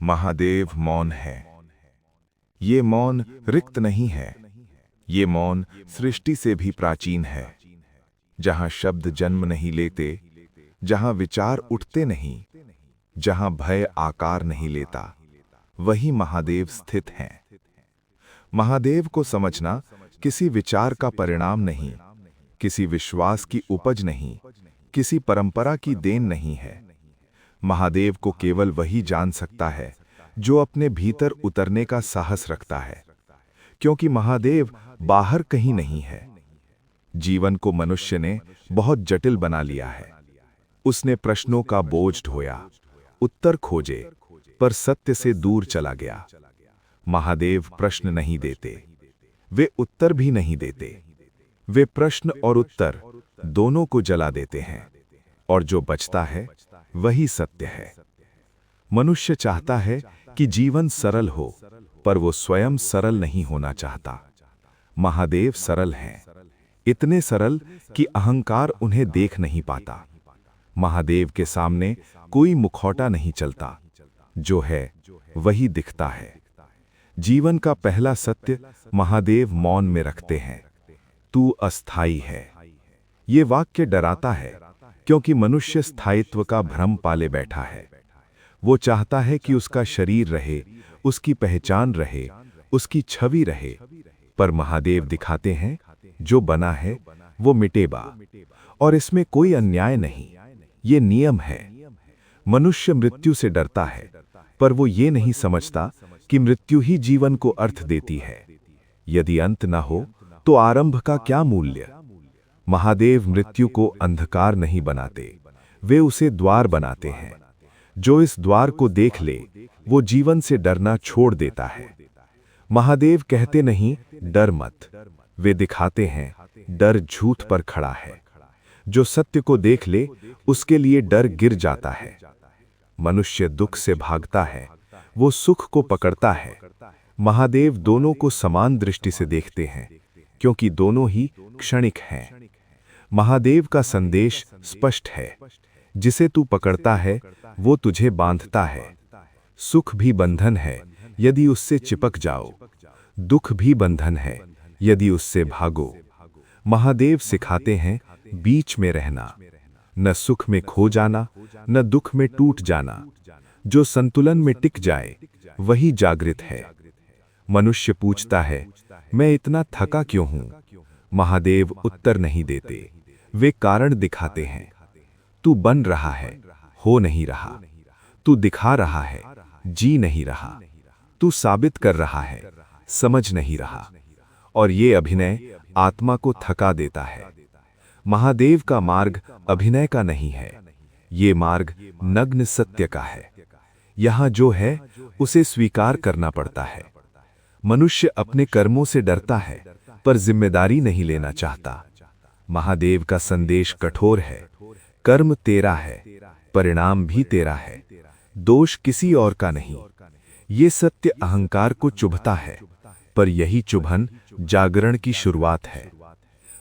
महादेव मौन है। ये मौन रिक्त नहीं है। ये मौन सृष्टि से भी प्राचीन है। जहां शब्द जन्म नहीं लेते, जहां विचार उठते नहीं, जहां भय आकार नहीं लेता, वही महादेव स्थित हैं। महादेव को समझना किसी विचार का परिणाम नहीं, किसी विश्वास की उपज नहीं, किसी परंपरा की देन नहीं है। महादेव को केवल वही जान सकता है जो अपने भीतर उतरने का साहस रखता है, क्योंकि महादेव बाहर कहीं नहीं है। जीवन को मनुष्य ने बहुत जटिल बना लिया है। उसने प्रश्नों का बोझ ढोया, उत्तर खोजे, पर सत्य से दूर चला गया। महादेव प्रश्न नहीं देते, वे उत्तर भी नहीं देते। वे प्रश्न और उत्तर दोनों को जला देते हैं, और जो बचता है वही सत्य है। मनुष्य चाहता है कि जीवन सरल हो, पर वो स्वयं सरल नहीं होना चाहता। महादेव सरल हैं, इतने सरल कि अहंकार उन्हें देख नहीं पाता। महादेव के सामने कोई मुखौटा नहीं चलता, जो है वही दिखता है। जीवन का पहला सत्य महादेव मौन में रखते हैं, तू अस्थाई है। ये वाक्य डराता है, क्योंकि मनुष्य स्थायित्व का भ्रम पाले बैठा है। वो चाहता है कि उसका शरीर रहे, उसकी पहचान रहे, उसकी छवि रहे, पर महादेव दिखाते हैं जो बना है वो मिटेगा, और इसमें कोई अन्याय नहीं, ये नियम है। मनुष्य मृत्यु से डरता है, पर वो ये नहीं समझता कि मृत्यु ही जीवन को अर्थ देती है। यदि अंत न हो तो आरंभ का क्या मूल्य। महादेव मृत्यु को अंधकार नहीं बनाते, वे उसे द्वार बनाते हैं। जो इस द्वार को देख ले, वो जीवन से डरना छोड़ देता है। महादेव कहते नहीं डर मत, वे दिखाते हैं डर झूठ पर खड़ा है। जो सत्य को देख ले, उसके लिए डर गिर जाता है। मनुष्य दुख से भागता है, वो सुख को पकड़ता है। महादेव दोनों को समान दृष्टि से देखते हैं, क्योंकि दोनों ही क्षणिक हैं। महादेव का संदेश स्पष्ट है, जिसे तू पकड़ता है वो तुझे बांधता है। सुख भी बंधन है यदि उससे चिपक जाओ, दुख भी बंधन है यदि उससे भागो। महादेव सिखाते हैं बीच में रहना, न सुख में खो जाना, न दुख में टूट जाना। जो संतुलन में टिक जाए वही जागृत है। मनुष्य पूछता है, मैं इतना थका क्यों हूं? महादेव उत्तर नहीं देते, वे कारण दिखाते हैं। तू बन रहा है, हो नहीं रहा। तू दिखा रहा है, जी नहीं रहा। तू साबित कर रहा है, समझ नहीं रहा। और ये अभिनय आत्मा को थका देता है। महादेव का मार्ग अभिनय का नहीं है, ये मार्ग नग्न सत्य का है। यहां जो है उसे स्वीकार करना पड़ता है। मनुष्य अपने कर्मों से डरता है, पर जिम्मेदारी नहीं लेना चाहता। महादेव का संदेश कठोर है, कर्म तेरा है, परिणाम भी तेरा है, दोष किसी और का नहीं। ये सत्य अहंकार को चुभता है, पर यही चुभन जागरण की शुरुआत है।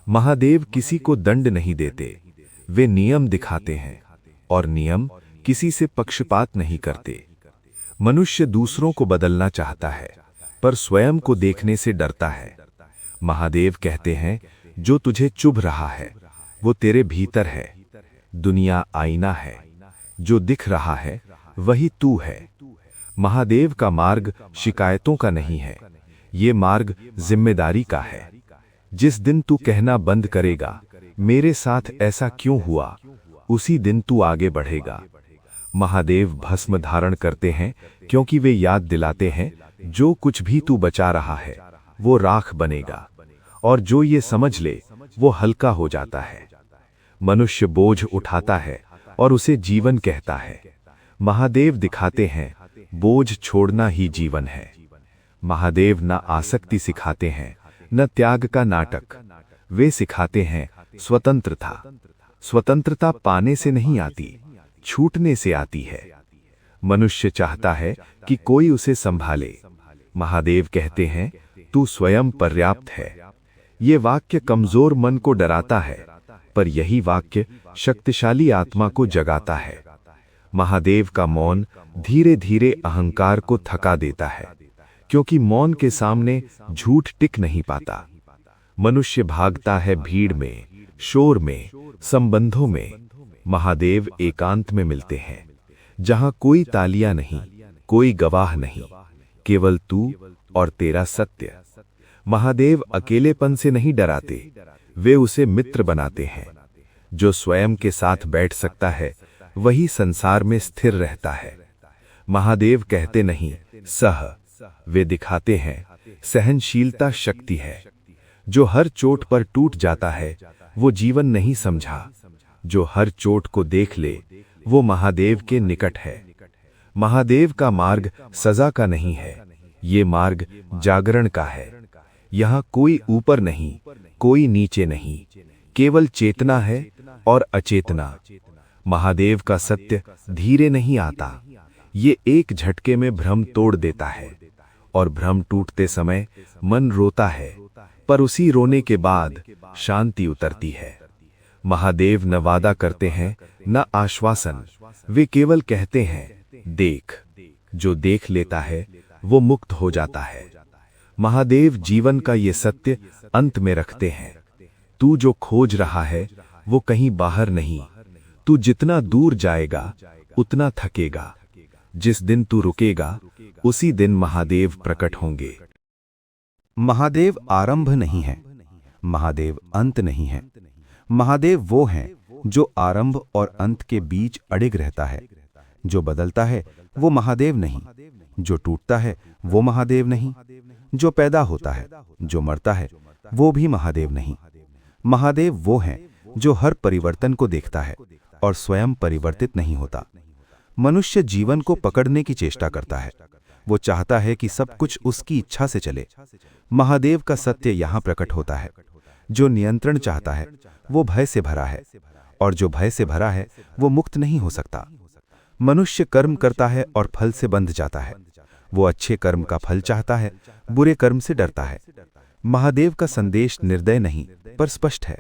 महादेव किसी को दंड नहीं देते, वे नियम दिखाते हैं, और नियम किसी से पक्षपात नहीं करते। मनुष्य दूसरों को बदलना चाहता है, पर स्वयं को देखने से डरता है। महादेव कहते हैं, जो तुझे चुभ रहा है वो तेरे भीतर है। दुनिया आईना है, जो दिख रहा है वही तू है। महादेव का मार्ग शिकायतों का नहीं है, ये मार्ग जिम्मेदारी का है। जिस दिन तू कहना बंद करेगा, मेरे साथ ऐसा क्यों हुआ, उसी दिन तू आगे बढ़ेगा। महादेव भस्म धारण करते हैं, क्योंकि वे याद दिलाते हैं, जो कुछ भी तू बचा रहा है वो राख बनेगा, और जो ये समझ ले वो हल्का हो जाता है। मनुष्य बोझ उठाता है और उसे जीवन कहता है। महादेव दिखाते हैं बोझ छोड़ना ही जीवन है। महादेव न आसक्ति सिखाते हैं, न त्याग का नाटक। वे सिखाते हैं स्वतंत्रता। स्वतंत्रता पाने से नहीं आती, छूटने से आती है। मनुष्य चाहता है कि कोई उसे संभाले। महादेव कहते हैं, तू स्वयं पर्याप्त है। ये वाक्य कमजोर मन को डराता है, पर यही वाक्य शक्तिशाली आत्मा को जगाता है। महादेव का मौन धीरे धीरे अहंकार को थका देता है, क्योंकि मौन के सामने झूठ टिक नहीं पाता। मनुष्य भागता है भीड़ में, शोर में, संबंधों में। महादेव एकांत में मिलते हैं, जहां कोई तालियां नहीं, कोई गवाह नहीं, केवल तू और तेरा सत्य। महादेव अकेलेपन से नहीं डराते, वे उसे मित्र बनाते हैं। जो स्वयं के साथ बैठ सकता है वही संसार में स्थिर रहता है। महादेव कहते नहीं सह, वे दिखाते हैं सहनशीलता शक्ति है। जो हर चोट पर टूट जाता है वो जीवन नहीं समझा। जो हर चोट को देख ले वो महादेव के निकट है। महादेव का मार्ग सजा का नहीं है, ये मार्ग जागरण का है। यहाँ कोई ऊपर नहीं, कोई नीचे नहीं, केवल चेतना है और अचेतना। महादेव का सत्य धीरे नहीं आता, ये एक झटके में भ्रम तोड़ देता है। और भ्रम टूटते समय मन रोता है, पर उसी रोने के बाद शांति उतरती है। महादेव न वादा करते हैं न आश्वासन, वे केवल कहते हैं देख। जो देख लेता है वो मुक्त हो जाता है। महादेव जीवन का ये सत्य अंत में रखते हैं। तू जो खोज रहा है वो कहीं बाहर नहीं, तू जितना दूर जाएगा उतना थकेगा। जिस दिन तू रुकेगा उसी दिन महादेव प्रकट होंगे। महादेव आरंभ नहीं है, महादेव अंत नहीं है। महादेव वो हैं जो आरंभ और अंत के बीच अडिग रहता है। जो बदलता है वो महादेव नहीं, जो टूटता है वो महादेव नहीं, जो पैदा होता है, जो मरता है वो भी महादेव नहीं। महादेव वो हैं जो हर परिवर्तन को देखता है और स्वयं परिवर्तित नहीं होता। मनुष्य जीवन को पकड़ने की चेष्टा करता है, वो चाहता है कि सब कुछ उसकी इच्छा से चले। महादेव का सत्य यहाँ प्रकट होता है। जो नियंत्रण चाहता है वो भय से भरा है, और जो भय से भरा है वो मुक्त नहीं हो सकता। मनुष्य कर्म करता है और फल से बंध जाता है। वो अच्छे कर्म का फल चाहता है, बुरे कर्म से डरता है। महादेव का संदेश निर्दय नहीं पर स्पष्ट है।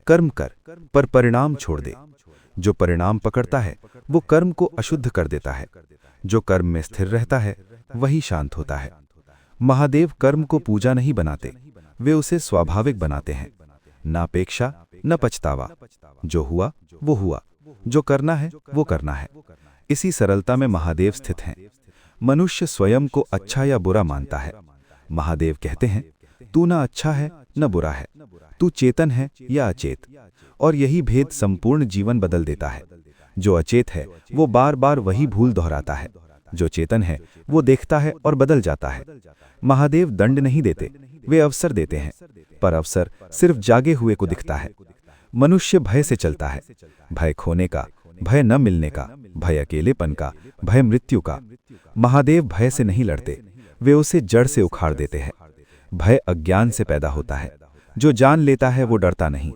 कर्म कर, पर परिणाम छोड़ दे। जो परिणाम पकड़ता है वो कर्म को अशुद्ध कर देता है। जो कर्म में स्थिर रहता है वही शांत होता है। महादेव कर्म को पूजा नहीं बनाते, वे उसे स्वाभाविक बनाते हैं। न अपेक्षा न पछतावा। जो हुआ वो हुआ, जो करना है वो करना है। इसी सरलता में महादेव स्थित हैं। मनुष्य स्वयं को अच्छा या बुरा मानता है। महादेव कहते हैं तू न अच्छा है न बुरा है, तू चेतन है या अचेत। और यही भेद संपूर्ण जीवन बदल देता है। जो अचेत है वो बार बार वही भूल दोहराता है, जो चेतन है वो देखता है और बदल जाता है। महादेव दंड नहीं देते, वे अवसर देते हैं, पर अवसर सिर्फ जागे हुए को दिखता है। मनुष्य भय से चलता है, भय खोने का, भय न मिलने का, भय अकेलेपन का, भय मृत्यु का। महादेव भय से नहीं लड़ते, वे उसे जड़ से उखाड़ देते हैं। भय अज्ञान से पैदा होता है, जो जान लेता है वो डरता नहीं।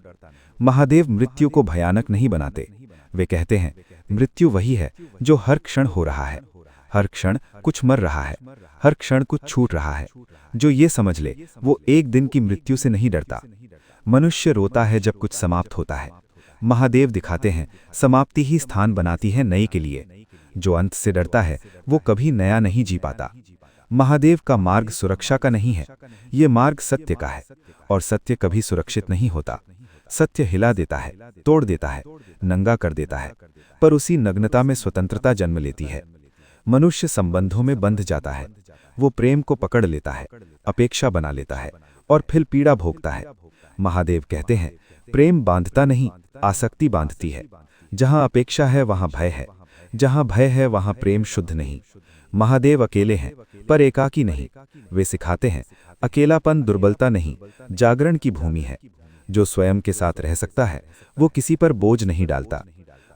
महादेव मृत्यु को भयानक नहीं बनाते, वे कहते हैं मृत्यु वही है जो हर क्षण हो रहा है। हर क्षण कुछ मर रहा है, हर क्षण कुछ छूट रहा है। जो ये समझ ले वो एक दिन की मृत्यु से नहीं डरता। मनुष्य रोता है जब कुछ समाप्त होता है। महादेव दिखाते हैं समाप्ति ही स्थान बनाती है नए के लिए। जो अंत से डरता है वो कभी नया नहीं जी पाता। महादेव का मार्ग सुरक्षा का नहीं है, ये मार्ग सत्य का है, और सत्य कभी सुरक्षित नहीं होता। सत्य हिला देता है, तोड़ देता है, नंगा कर देता है, पर उसी नग्नता में स्वतंत्रता जन्म लेती है। मनुष्य संबंधों में बंध जाता है, वो प्रेम को पकड़ लेता है, अपेक्षा बना लेता है और फिर पीड़ा भोगता है। महादेव कहते हैं प्रेम बांधता नहीं, आसक्ति बांधती है। जहां अपेक्षा है वहां भय है, जहां भय है वहां प्रेम शुद्ध नहीं। महादेव अकेले हैं पर एकाकी नहीं। वे सिखाते हैं अकेलापन दुर्बलता नहीं, जागरण की भूमि है। जो स्वयं के साथ रह सकता है वो किसी पर बोझ नहीं डालता।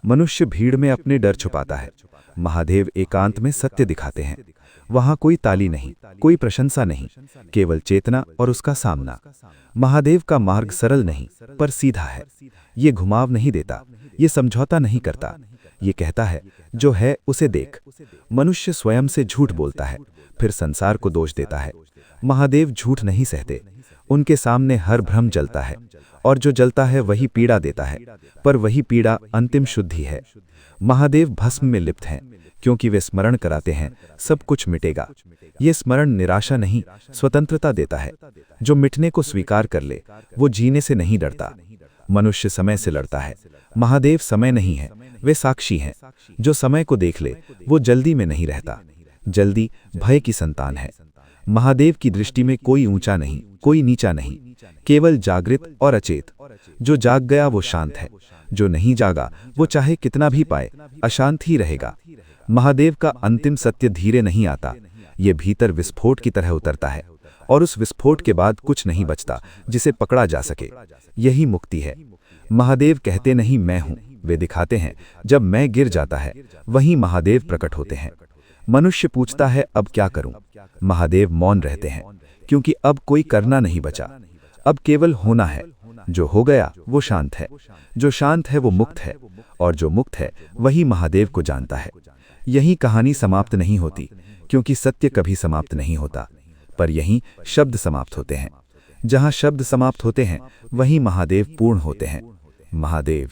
मनुष्य भीड़ में अपने डर छुपाता है, महादेव एकांत में सत्य दिखाते हैं। वहां कोई ताली नहीं, कोई प्रशंसा नहीं, केवल चेतना और उसका सामना। महादेव का मार्ग सरल नहीं पर सीधा है। ये घुमाव नहीं देता, ये समझौता नहीं करता, ये कहता है जो है उसे देख। मनुष्य स्वयं से झूठ बोलता है, फिर संसार को दोष देता है। महादेव झूठ नहीं सहते, उनके सामने हर भ्रम जलता है, और जो जलता है वही पीड़ा देता है, पर वही पीड़ा अंतिम शुद्धि है। महादेव भस्म में लिप्त हैं, क्योंकि वे स्मरण कराते हैं सब कुछ मिटेगा। ये स्मरण निराशा नहीं, स्वतंत्रता देता है। जो मिटने को स्वीकार कर ले वो जीने से नहीं डरता। मनुष्य समय से लड़ता है, महादेव समय नहीं है, वे साक्षी हैं। जो समय को देख ले वो जल्दी में नहीं रहता। जल्दी भय की संतान है। महादेव की दृष्टि में कोई ऊंचा नहीं, कोई नीचा नहीं, केवल जागृत और अचेत। जो जाग गया वो शांत है, जो नहीं जागा वो चाहे कितना भी पाए अशांत ही रहेगा। महादेव का अंतिम सत्य धीरे नहीं आता, ये भीतर विस्फोट की तरह उतरता है, और उस विस्फोट के बाद कुछ नहीं बचता जिसे पकड़ा जा सके। यही मुक्ति है। महादेव कहते नहीं मैं हूं, वे दिखाते हैं। जब मैं गिर जाता है वहीं महादेव प्रकट होते हैं। मनुष्य पूछता है अब क्या करूं? महादेव मौन रहते हैं, क्योंकि अब कोई करना नहीं बचा, अब केवल होना है। जो हो गया वो शांत है, जो शांत है वो मुक्त है, और जो मुक्त है वही महादेव को जानता है। यही कहानी समाप्त नहीं होती, क्योंकि सत्य कभी समाप्त नहीं होता, पर यहीं शब्द समाप्त होते हैं। जहां शब्द समाप्त होते हैं वहीं महादेव पूर्ण होते हैं। महादेव।